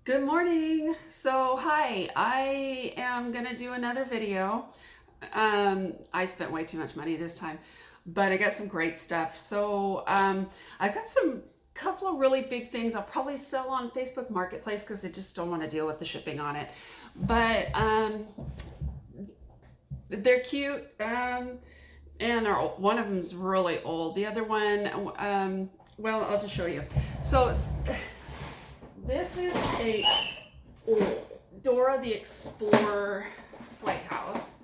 Good morning. So, hi, I am gonna do another video. I spent way too much money this time, but I got some great stuff. So, I've got some couple of really big things I'll probably sell on Facebook Marketplace because I just don't want to deal with the shipping on it. But they're cute, and one of them's really old. The other one, well, I'll just show you. So this is a Dora the Explorer playhouse,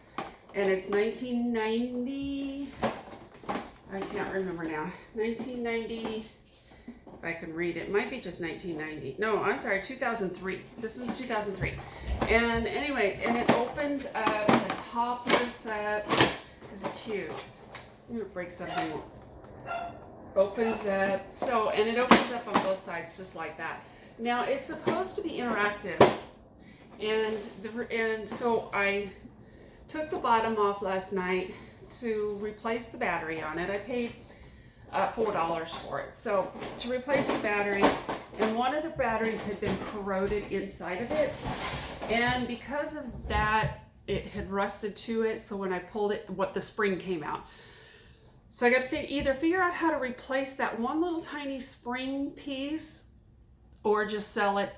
and it's 1990. I can't remember now. 1990. If I can read it, might be just 1990. No, I'm sorry, 2003. This one's 2003. And anyway, and it opens up. The top lifts up. This is huge. I'm gonna break something. Opens up. So, and it opens up on both sides just like that. Now it's supposed to be interactive, and so I took the bottom off last night to replace the battery on it. I paid $4 for it. So to replace the battery, and one of the batteries had been corroded inside of it, and because of that, it had rusted to it. So when I pulled it, the spring came out. So I got to either figure out how to replace that one little tiny spring piece, or just sell it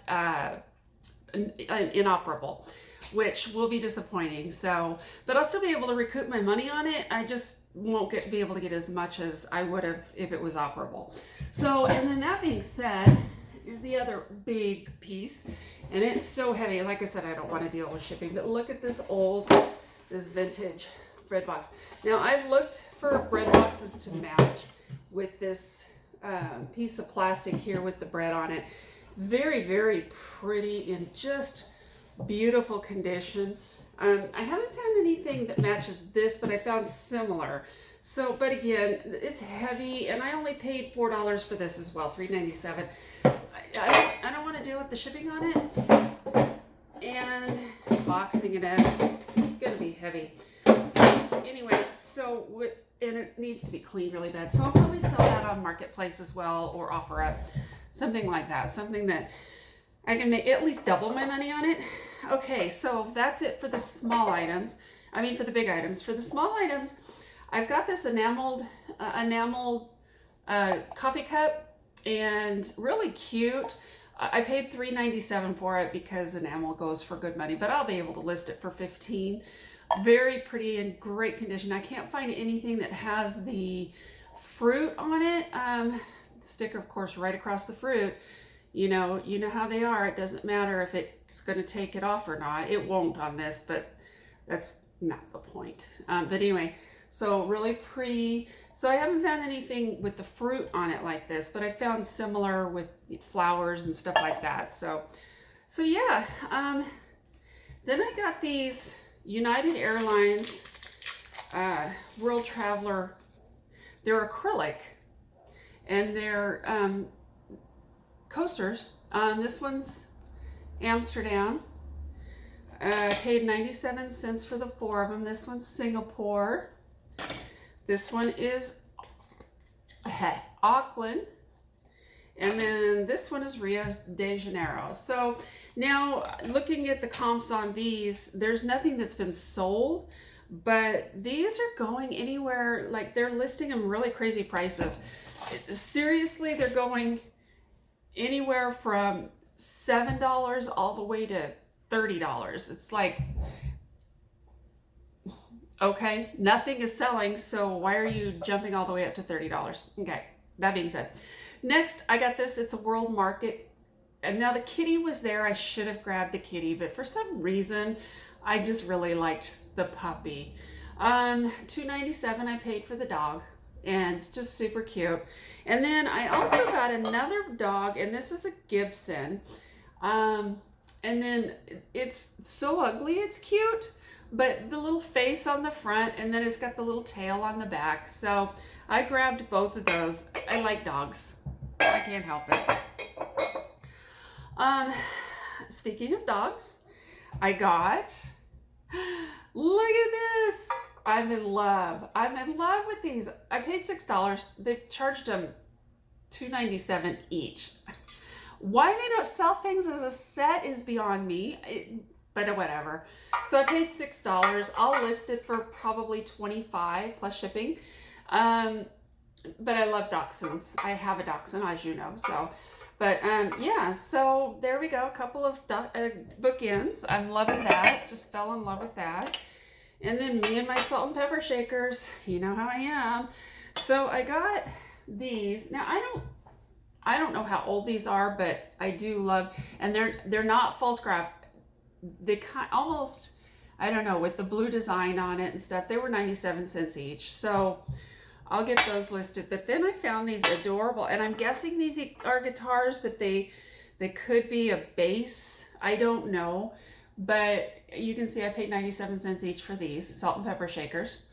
inoperable, which will be disappointing. So, but I'll still be able to recoup my money on it. I just won't be able to get as much as I would have if it was operable. So, and then that being said, here's the other big piece, and it's so heavy. Like I said, I don't want to deal with shipping, but look at this vintage bread box. Now, I've looked for bread boxes to match with this piece of plastic here with the bread on it. Very, very pretty and just beautiful condition. I haven't found anything that matches this, but I found similar. So, but again, it's heavy, and I only paid $4 for this as well, $3.97. I don't want to deal with the shipping on it, and boxing it up. It's gonna be heavy. So anyway, and it needs to be cleaned really bad. So I'll probably sell that on Marketplace as well, or offer up something like that, something that I can make at least double my money on it. Okay, so that's it for the small items. I mean, for the big items. For the small items, I've got this enameled coffee cup, and really cute. I paid $3.97 for it because enamel goes for good money, but I'll be able to list it for $15. Very pretty and great condition. I can't find anything that has the fruit on it. The sticker, of course, right across the fruit. You know how they are. It doesn't matter if it's going to take it off or not. It won't on this, but that's not the point. But anyway, so really pretty. So I haven't found anything with the fruit on it like this, but I found similar with flowers and stuff like that. So yeah. Then I got these United Airlines World Traveler. They're acrylic, and they're coasters. This one's Amsterdam. Paid 97 cents for the 4 of them. This one's Singapore. This one is Auckland. And then this one is Rio de Janeiro. So now looking at the comps on these, there's nothing that's been sold, but these are going anywhere. Like, they're listing them really crazy prices. Seriously, they're going anywhere from $7 all the way to $30. It's like, okay, nothing is selling, so why are you jumping all the way up to $30? Okay, that being said, next I got this. It's a World Market, and now the kitty was there. I should have grabbed the kitty, but for some reason I just really liked the puppy. $2.97 I paid for the dog, and it's just super cute. And then I also got another dog, and this is a Gibson. And then it's so ugly, it's cute, but the little face on the front, and then it's got the little tail on the back. So I grabbed both of those. I like dogs. I can't help it. Speaking of dogs, I got, look at this. I'm in love. I'm in love with these. I paid $6. They charged them $2.97 each. Why they don't sell things as a set is beyond me, but whatever. So I paid $6. I'll list it for probably $25 plus shipping. But I love dachshunds. I have a dachshund, as you know. So, but yeah. So there we go. A couple of bookends. I'm loving that. Just fell in love with that. And then me and my salt and pepper shakers. You know how I am. So I got these. Now I don't know how old these are, but I do love, and they're not photograph. They almost, I don't know, with the blue design on it and stuff. They were 97 cents each. So I'll get those listed. But then I found these adorable, and I'm guessing these are guitars, but they could be a bass. I don't know. But you can see I paid 97 cents each for these salt and pepper shakers.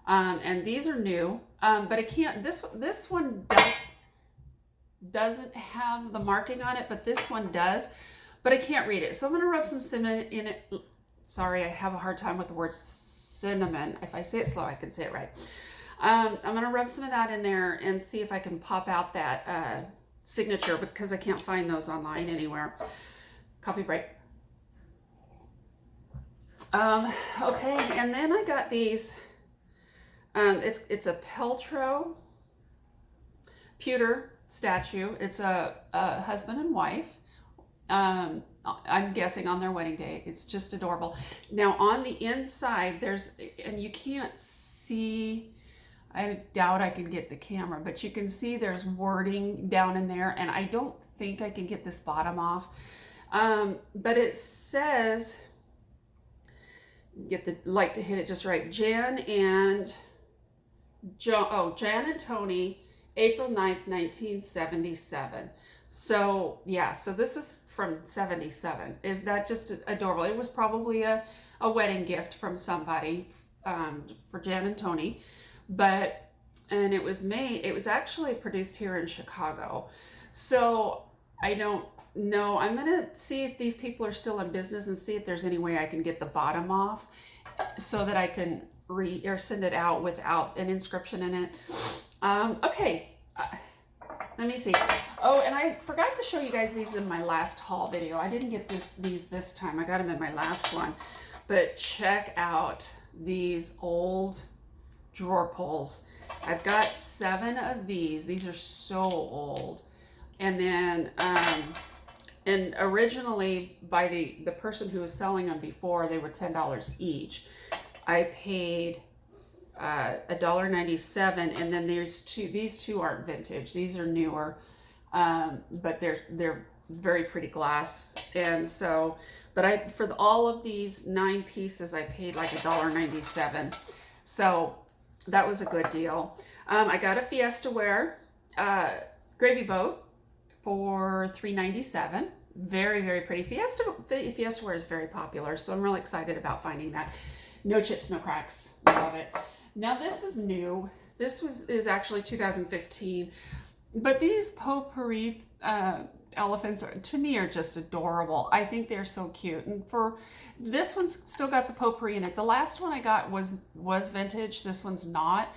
And these are new. But I can't, this one doesn't have the marking on it, but this one does. But I can't read it. So I'm going to rub some cinnamon in it. Sorry, I have a hard time with the word cinnamon. If I say it slow, I can say it right. I'm going to rub some of that in there and see if I can pop out that signature, because I can't find those online anywhere. Coffee break. Okay, and then I got these. It's a pewter statue. It's a husband and wife. I'm guessing on their wedding day. It's just adorable. Now on the inside there's, and you can't see, I doubt I can get the camera, but you can see there's wording down in there, and I don't think I can get this bottom off. But it says, get the light to hit it just right, Jan and Tony, April 9th, 1977. So yeah, so this is from 77. Is that just adorable? It was probably a wedding gift from somebody for Jan and Tony, and it was actually produced here in Chicago. So I don't know. I'm gonna see if these people are still in business and see if there's any way I can get the bottom off so that I can or send it out without an inscription in it. Okay. Let me see. Oh, and I forgot to show you guys these in my last haul video. I didn't get these this time. I got them in my last one. But check out these old drawer pulls. I've got 7 of these. These are so old. And then, and originally by the person who was selling them before, they were $10 each. I paid $1.97, and then these two aren't vintage. These are newer, but they're very pretty glass. And so, but for all of these 9 pieces, I paid like $1.97. So that was a good deal. I got a Fiesta ware gravy boat for $3.97. Very, very pretty. Fiesta ware is very popular, so I'm really excited about finding that. No chips, no cracks. Love it. Now this is new. This is actually 2015, but these potpourri elephants to me are just adorable. I think they're so cute, and for this one's still got the potpourri in it. The last one I got was vintage. This one's not,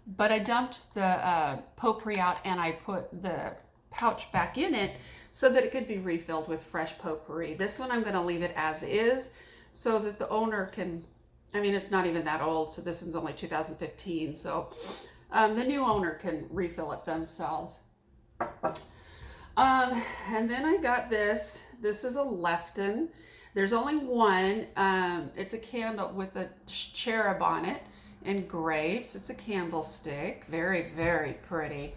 but I dumped the potpourri out and I put the pouch back in it so that it could be refilled with fresh potpourri. This one I'm going to leave it as is so that the owner can, I mean, it's not even that old, so this one's only 2015, so the new owner can refill it themselves. And then I got this. This is a Lefton. There's only one. It's a candle with a cherub on it and grapes. It's a candlestick. Very, very pretty.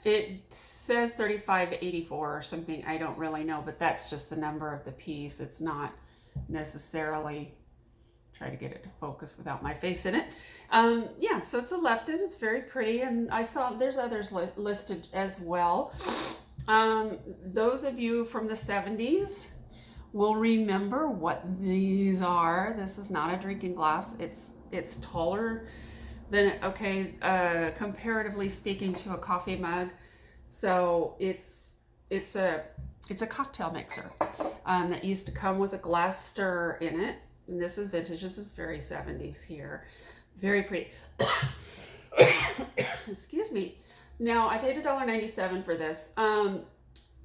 It says 3584 or something. I don't really know, but that's just the number of the piece. It's not necessarily, try to get it to focus without my face in it. Yeah, so it's a Lefton. It's very pretty, and I saw there's others listed as well. Those of you from the 70s will remember what these are. This is not a drinking glass. It's taller than, comparatively speaking, to a coffee mug. So it's a cocktail mixer that used to come with a glass stir in it. And this is vintage. This is very 70s here. Very pretty. Excuse me. Now I paid $1.97 for this.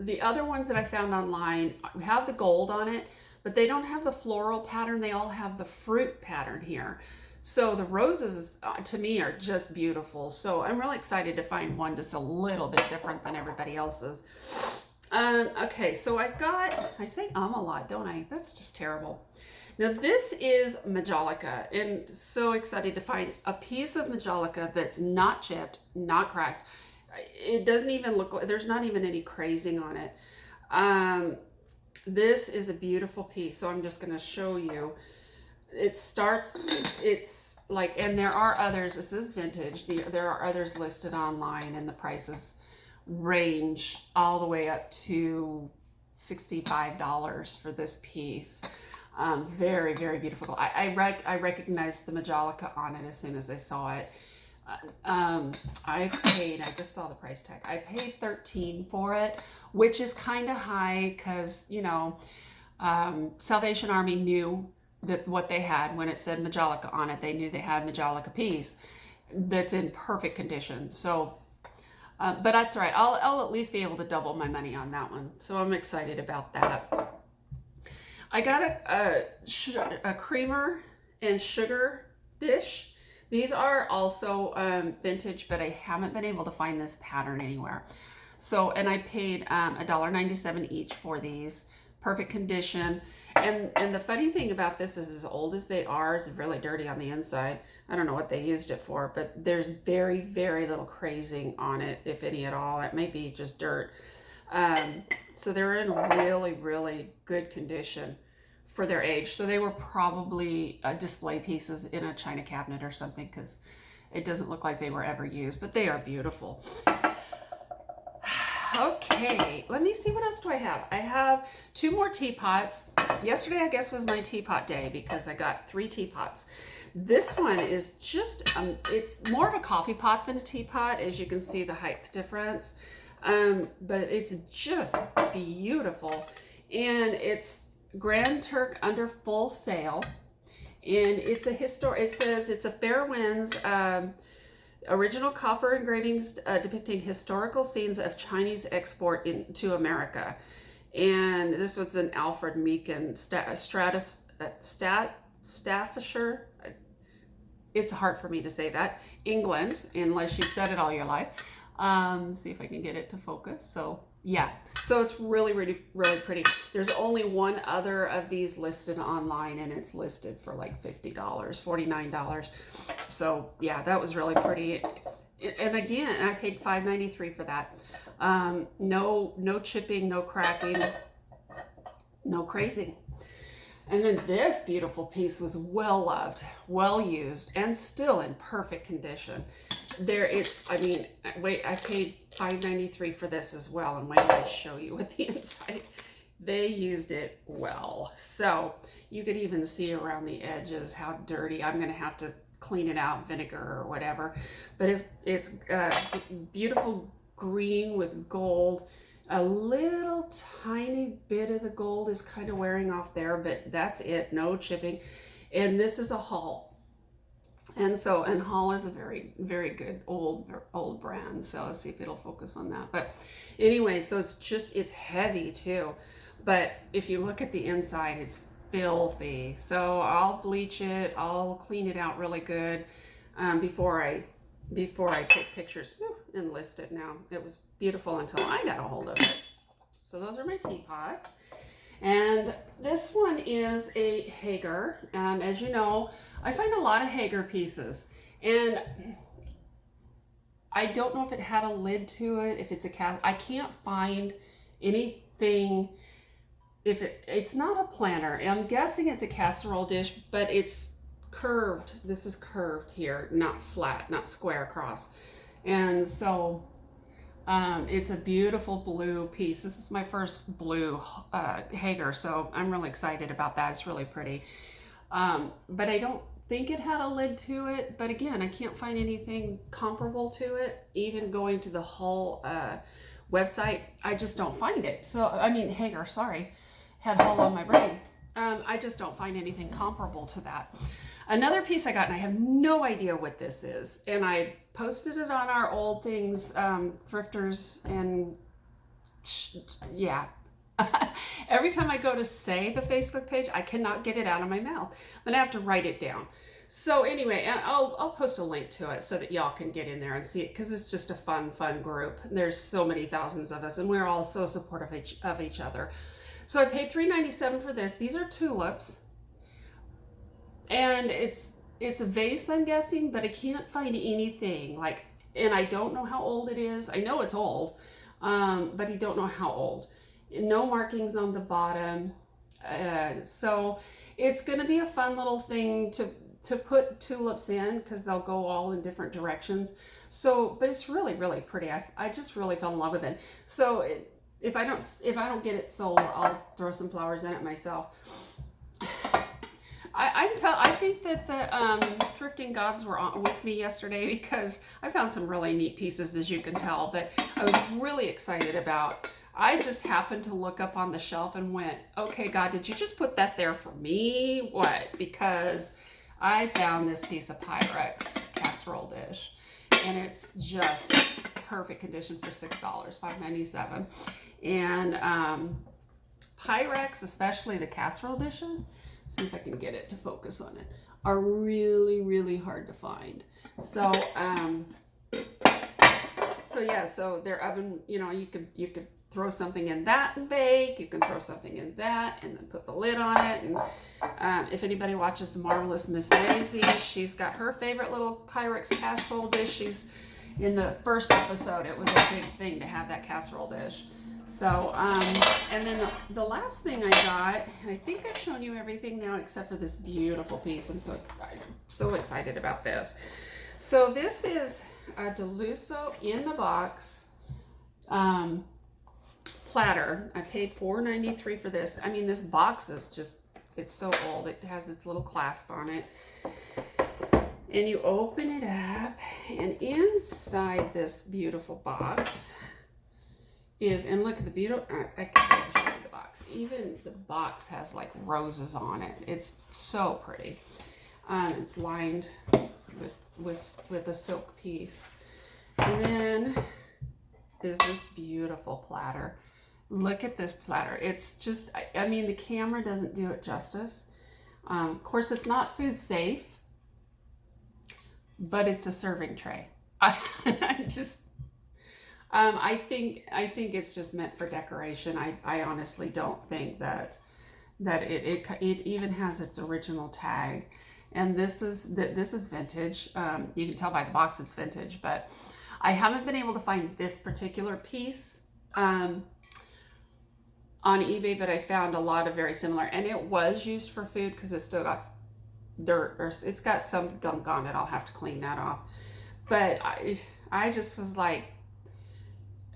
The other ones that I found online have the gold on it, but they don't have the floral pattern. They all have the fruit pattern here. So the roses, to me, are just beautiful. So I'm really excited to find one just a little bit different than everybody else's. Okay, so I say a lot, don't I? That's just terrible. Now this is majolica, and so excited to find a piece of majolica that's not chipped, not cracked. It doesn't even look like, there's not even any crazing on it. This is a beautiful piece, so I'm just going to show you. It's like, and there are others, this is vintage, there are others listed online, and the prices range all the way up to $65 for this piece. Very, very beautiful. I recognized the majolica on it as soon as I saw it. I just saw the price tag. I paid $13 for it, which is kind of high because, you know, Salvation Army knew that what they had when it said majolica on it. They knew they had majolica piece that's in perfect condition. So, but that's all right. I'll at least be able to double my money on that one. So I'm excited about that. I got a creamer and sugar dish. These are also vintage, but I haven't been able to find this pattern anywhere. So, and I paid $1.97 each for these. Perfect condition. And the funny thing about this is, as old as they are, it's really dirty on the inside. I don't know what they used it for, but there's very, very little crazing on it, if any at all. It may be just dirt. So they're in really, really good condition for their age. So they were probably display pieces in a china cabinet or something, because it doesn't look like they were ever used, but they are beautiful. Okay, let me see, what else do I have? I have 2 more teapots. Yesterday, I guess, was my teapot day because I got 3 teapots. This one is just, it's more of a coffee pot than a teapot, as you can see the height difference. But it's just beautiful. And it's Grand Turk under full sail. And it's a it says it's a Fair Winds, original copper engravings depicting historical scenes of Chinese export into America. And this was an Alfred Meekin, Staffordshire. It's hard for me to say that. England, unless you've said it all your life. See if I can get it to focus. So yeah, so it's really, really, really pretty. There's only one other of these listed online, and it's listed for like $50, $49. So yeah, that was really pretty. And again, I paid $5.93 for that. No chipping, no cracking, no crazing. And then this beautiful piece was well loved, well used, and still in perfect condition. I paid $5.93 for this as well, and wait till I show you what the inside. They used it well. So you could even see around the edges how dirty. I'm gonna have to clean it out, vinegar or whatever. But it's beautiful green with gold. A little tiny bit of the gold is kind of wearing off there, but that's it, no chipping. And this is a Hall. And Hall is a very, very good old brand. So let's see if it'll focus on that. But anyway, so it's heavy too. But if you look at the inside, it's filthy. So I'll bleach it, I'll clean it out really good before I take pictures and list it. Now, it was beautiful until I got a hold of it. So those are my teapots. And this one is a Hager. As you know, I find a lot of Hager pieces. And I don't know if it had a lid to it, if it's I can't find anything. It's not a planter. I'm guessing it's a casserole dish, but it's curved. This is curved here, not flat, not square across. And so it's a beautiful blue piece. This is my first blue Hager, so I'm really excited about that. It's really pretty. But I don't think it had a lid to it. But again, I can't find anything comparable to it. Even going to the Hull website, I just don't find it. So, I mean, Hager, sorry. Had Hull on my brain. I just don't find anything comparable to that. Another piece I got, and I have no idea what this is, and I posted it on our old things, thrifters, and yeah. Every time I go to say the Facebook page, I cannot get it out of my mouth. I'm gonna have to write it down. So anyway, and I'll post a link to it so that y'all can get in there and see it, because it's just a fun group. There's so many thousands of us, and we're all so supportive of each other. So I paid $3.97 for this. These are tulips, and it's a vase, I'm guessing, but I can't find anything like, and I don't know how old it is. I know it's old, but I don't know how old. No markings on the bottom. So it's going to be a fun little thing to put tulips in, because they'll go all in different directions. So, but it's really, really pretty. I just really fell in love with it. So if I don't get it sold, I'll throw some flowers in it myself. I think that the thrifting gods were on with me yesterday, because I found some really neat pieces, as you can tell, but I was really excited about. I just happened to look up on the shelf and went, okay, God, did you just put that there for me? What? Because I found this piece of Pyrex casserole dish, and it's just perfect condition for $6, $5.97. And Pyrex, especially the casserole dishes, see if I can get it to focus on it, are really, really hard to find. So yeah, so their oven, you could throw something in that and bake. You can throw something in that and then put the lid on it. And if anybody watches The Marvelous Miss Maisie, she's got her favorite little Pyrex casserole dish. She's in the first episode. It was a big thing to have that casserole dish. So, and then the last thing I got, and I think I've shown you everything now except for this beautiful piece. I'm so excited about this. So this is a deluso in the box platter. I paid $4.93 for this. I mean, this box is just, it's so old. It has its little clasp on it. And you open it up, and inside this beautiful box is, and look at the beautiful, I can't show you the box. Even the box has like roses on it. It's so pretty. It's lined with a silk piece. And then is this beautiful platter. Look at this platter. It's just, I mean, the camera doesn't do it justice. Of course, it's not food safe, but it's a serving tray. I think it's just meant for decoration. I honestly don't think that it even has its original tag. And this is vintage. You can tell by the box it's vintage, but I haven't been able to find this particular piece on eBay, but I found a lot of very similar, and it was used for food because it's still got dirt, or it's got some gunk on it. I'll have to clean that off. But I just was like,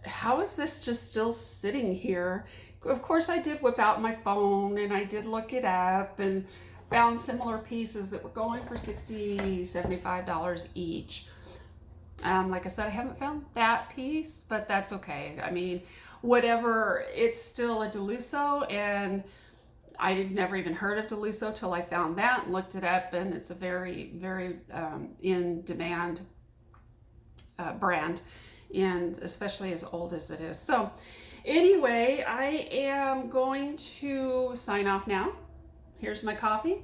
how is this just still sitting here? Of course, I did whip out my phone and I did look it up and found similar pieces that were going for $60, $75 each. Like I said, I haven't found that piece, but that's okay. I mean, whatever, it's still a deluso, and I had never even heard of deluso till I found that and looked it up, and it's a very, very in demand brand, and especially as old as it is. So anyway, I am going to sign off now. Here's my coffee.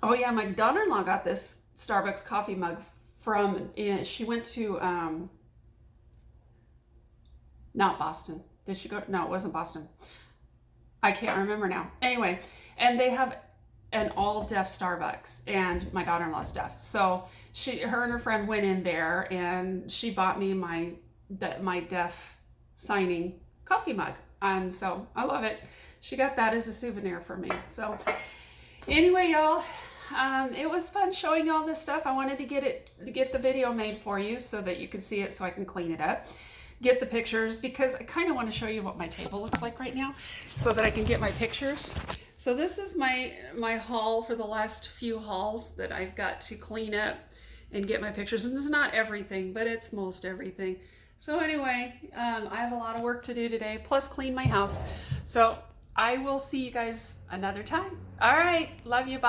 Oh yeah, my daughter-in-law got this Starbucks coffee mug from, she went to, not Boston. Did she go? No, it wasn't Boston. I can't remember now. Anyway, and they have an all-deaf Starbucks, and my daughter-in-law's deaf. So her and her friend went in there, and she bought me my deaf signing coffee mug. And so I love it. She got that as a souvenir for me. So anyway, y'all, it was fun showing you all this stuff. I wanted to get the video made for you so that you could see it, so I can clean it up, get the pictures, because I kind of want to show you what my table looks like right now so that I can get my pictures. So this is my haul for the last few hauls that I've got to clean up and get my pictures. And this is not everything, but it's most everything. So anyway, I have a lot of work to do today, plus clean my house. So I will see you guys another time. All right. Love you. Bye.